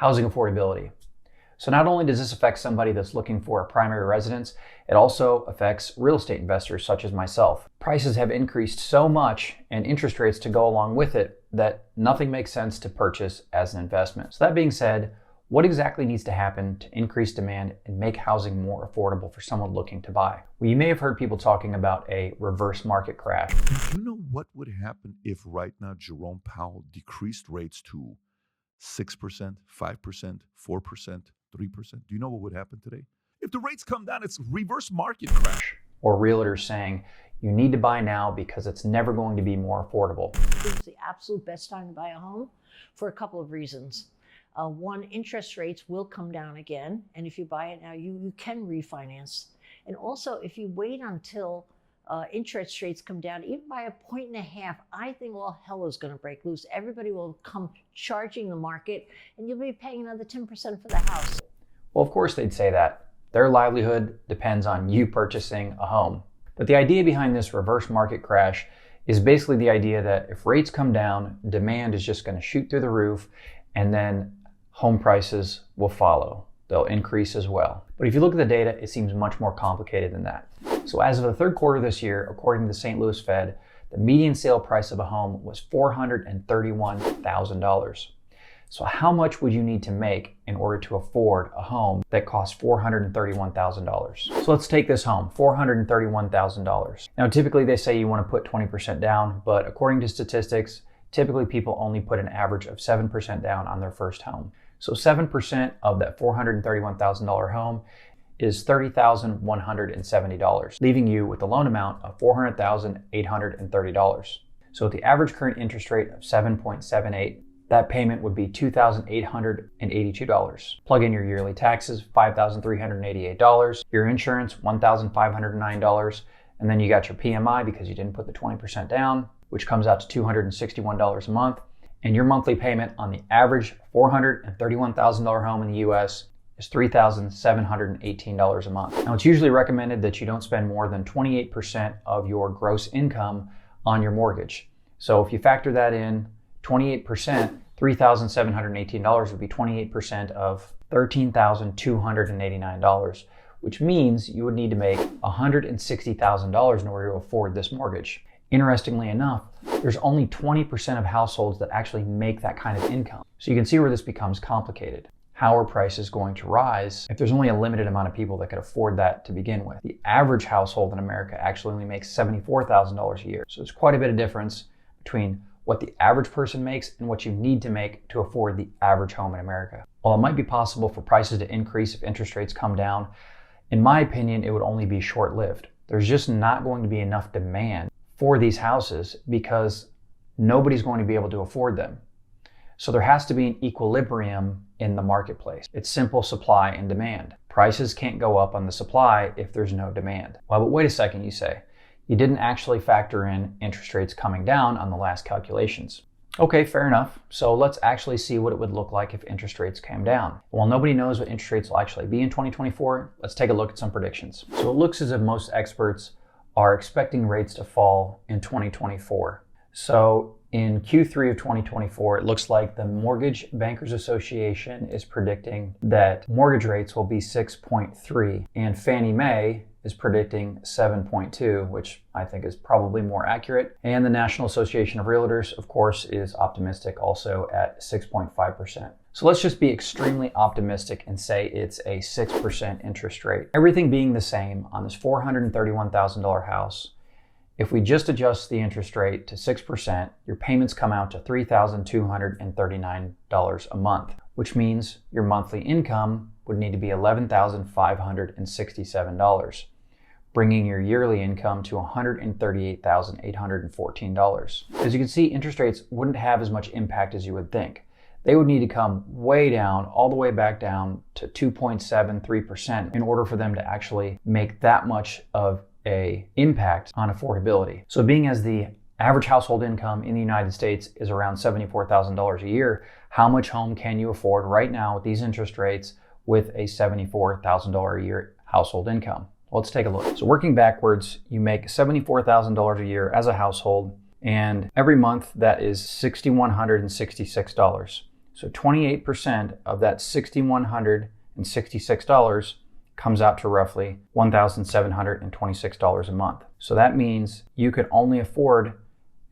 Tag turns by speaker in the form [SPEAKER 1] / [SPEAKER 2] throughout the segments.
[SPEAKER 1] housing affordability. So not only does this affect somebody that's looking for a primary residence, it also affects real estate investors such as myself. Prices have increased so much and interest rates to go along with it that nothing makes sense to purchase as an investment. So that being said, what exactly needs to happen to increase demand and make housing more affordable for someone looking to buy? Well, you may have heard people talking about a reverse market crash.
[SPEAKER 2] Do you know what would happen if right now Jerome Powell decreased rates to 6%, 5%, 4%, 3%? Do you know what would happen today? If the rates come down, it's reverse market crash.
[SPEAKER 1] Or realtors saying, you need to buy now because it's never going to be more affordable.
[SPEAKER 3] It's the absolute best time to buy a home for a couple of reasons. One, interest rates will come down again. And if you buy it now, you can refinance. And also, if you wait until interest rates come down, even by 1.5 points, I think all hell is going to break loose. Everybody will come charging the market, and you'll be paying another 10% for the house.
[SPEAKER 1] Well, of course they'd say that. Their livelihood depends on you purchasing a home. But the idea behind this reverse market crash is basically the idea that if rates come down, demand is just going to shoot through the roof, and then home prices will follow. They'll increase as well. But if you look at the data, it seems much more complicated than that. So as of the third quarter this year, according to the St. Louis Fed, the median sale price of a home was $431,000. So how much would you need to make in order to afford a home that costs $431,000? So let's take this home, $431,000. Now, typically they say you want to put 20% down, but according to statistics, typically people only put an average of 7% down on their first home. So 7% of that $431,000 home is $30,170, leaving you with a loan amount of $400,830. So with the average current interest rate of 7.78, that payment would be $2,882. Plug in your yearly taxes, $5,388, your insurance, $1,509, and then you got your PMI because you didn't put the 20% down, which comes out to $261 a month. And your monthly payment on the average $431,000 home in the US is $3,718 a month. Now, it's usually recommended that you don't spend more than 28% of your gross income on your mortgage. So if you factor that in, 28%, $3,718 would be 28% of $13,289, which means you would need to make $160,000 in order to afford this mortgage. Interestingly enough, there's only 20% of households that actually make that kind of income. So you can see where this becomes complicated. How are prices going to rise if there's only a limited amount of people that could afford that to begin with? The average household in America actually only makes $74,000 a year. So there's quite a bit of difference between what the average person makes and what you need to make to afford the average home in America. While it might be possible for prices to increase if interest rates come down, in my opinion, it would only be short-lived. There's just not going to be enough demand for these houses because nobody's going to be able to afford them. So there has to be an equilibrium in the marketplace. It's simple supply and demand. Prices can't go up on the supply if there's no demand. Well, but wait a second, you say. You didn't actually factor in interest rates coming down on the last calculations. Okay, fair enough. So let's actually see what it would look like if interest rates came down. While nobody knows what interest rates will actually be in 2024, let's take a look at some predictions. So it looks as if most experts are expecting rates to fall in 2024. So in Q3 of 2024, it looks like the Mortgage Bankers Association is predicting that mortgage rates will be 6.3, and Fannie Mae is predicting 7.2, which I think is probably more accurate. And the National Association of Realtors, of course, is optimistic also at 6.5%. So let's just be extremely optimistic and say it's a 6% interest rate. Everything being the same on this $431,000 house, if we just adjust the interest rate to 6%, your payments come out to $3,239 a month, which means your monthly income would need to be $11,567, bringing your yearly income to $138,814. As you can see, interest rates wouldn't have as much impact as you would think. They would need to come way down, all the way back down to 2.73% in order for them to actually make that much of an impact on affordability. So being as the average household income in the United States is around $74,000 a year, how much home can you afford right now with these interest rates with a $74,000 a year household income? Let's take a look. So working backwards, you make $74,000 a year as a household, and every month that is $6,166. So 28% of that $6,166 comes out to roughly $1,726 a month. So that means you could only afford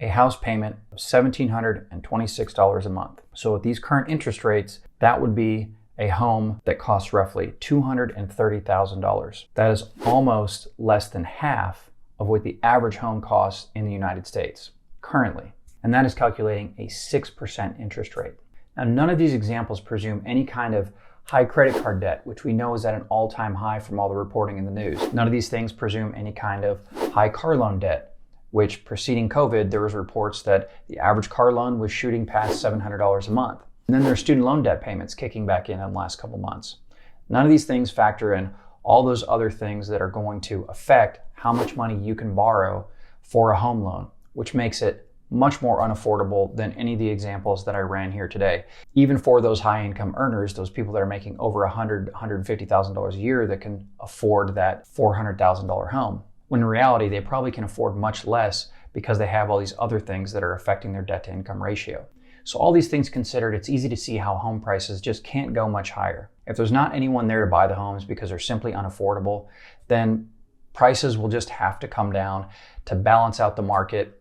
[SPEAKER 1] a house payment of $1,726 a month. So with these current interest rates, that would be a home that costs roughly $230,000. That is almost less than half of what the average home costs in the United States currently. And that is calculating a 6% interest rate. Now, none of these examples presume any kind of high credit card debt, which we know is at an all-time high from all the reporting in the news. None of these things presume any kind of high car loan debt, which preceding COVID, there was reports that the average car loan was shooting past $700 a month. And then there's student loan debt payments kicking back in the last couple months. None of these things factor in all those other things that are going to affect how much money you can borrow for a home loan, which makes it much more unaffordable than any of the examples that I ran here today. Even for those high income earners, those people that are making over $150,000 a year that can afford that $400,000 home. When in reality, they probably can afford much less because they have all these other things that are affecting their debt to income ratio. So all these things considered, it's easy to see how home prices just can't go much higher. If there's not anyone there to buy the homes because they're simply unaffordable, then prices will just have to come down to balance out the market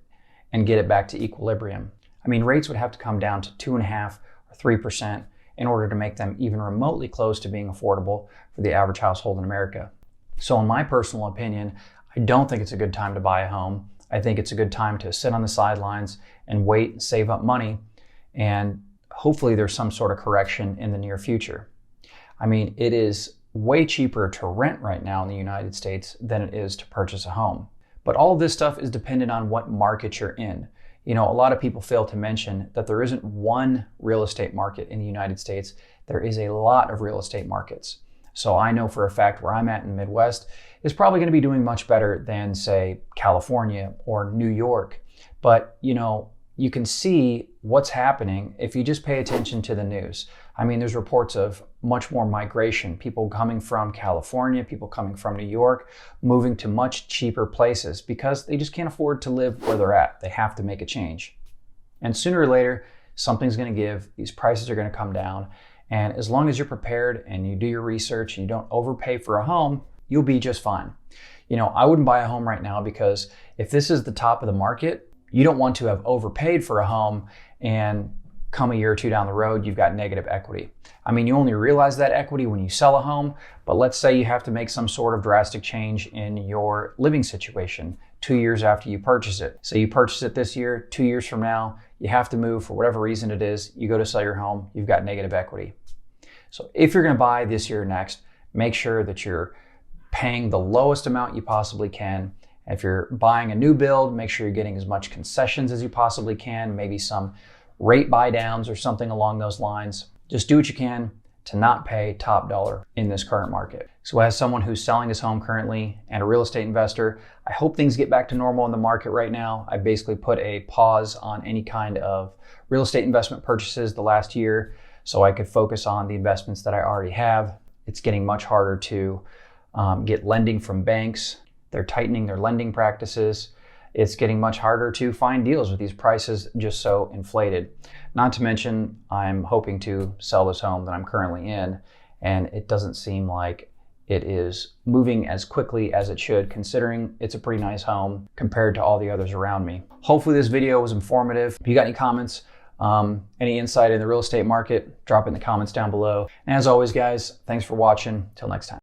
[SPEAKER 1] and get it back to equilibrium. I mean, rates would have to come down to 2.5% or 3% in order to make them even remotely close to being affordable for the average household in America. So in my personal opinion, I don't think it's a good time to buy a home. I think it's a good time to sit on the sidelines and wait and save up money, and hopefully there's some sort of correction in the near future. I mean, it is way cheaper to rent right now in the United States than it is to purchase a home. But all of this stuff is dependent on what market you're in. You know, a lot of people fail to mention that there isn't one real estate market in the United States. There is a lot of real estate markets. So I know for a fact where I'm at in the Midwest is probably going to be doing much better than, say, California or New York. But, you know, you can see what's happening if you just pay attention to the news. I mean, there's reports of much more migration, people coming from California, people coming from New York, moving to much cheaper places because they just can't afford to live where they're at. They have to make a change. And sooner or later, something's going to give, these prices are going to come down. And as long as you're prepared and you do your research and you don't overpay for a home, you'll be just fine. You know, I wouldn't buy a home right now because if this is the top of the market, you don't want to have overpaid for a home and come a year or two down the road, you've got negative equity. I mean, you only realize that equity when you sell a home, but let's say you have to make some sort of drastic change in your living situation 2 years after you purchase it. So you purchase it this year, 2 years from now, you have to move for whatever reason it is, you go to sell your home, you've got negative equity. So if you're going to buy this year or next, make sure that you're paying the lowest amount you possibly can. If you're buying a new build, make sure you're getting as much concessions as you possibly can, maybe some rate buy downs or something along those lines. Just do what you can to not pay top dollar in this current market. So as someone who's selling his home currently and a real estate investor, I hope things get back to normal in the market right now. I basically put a pause on any kind of real estate investment purchases the last year so I could focus on the investments that I already have. It's getting much harder to get lending from banks. They're tightening their lending practices. It's getting much harder to find deals with these prices just so inflated. Not to mention, I'm hoping to sell this home that I'm currently in, and it doesn't seem like it is moving as quickly as it should, considering it's a pretty nice home compared to all the others around me. Hopefully this video was informative. If you got any comments, any insight in the real estate market, drop it in the comments down below. And as always, guys, thanks for watching. Till next time.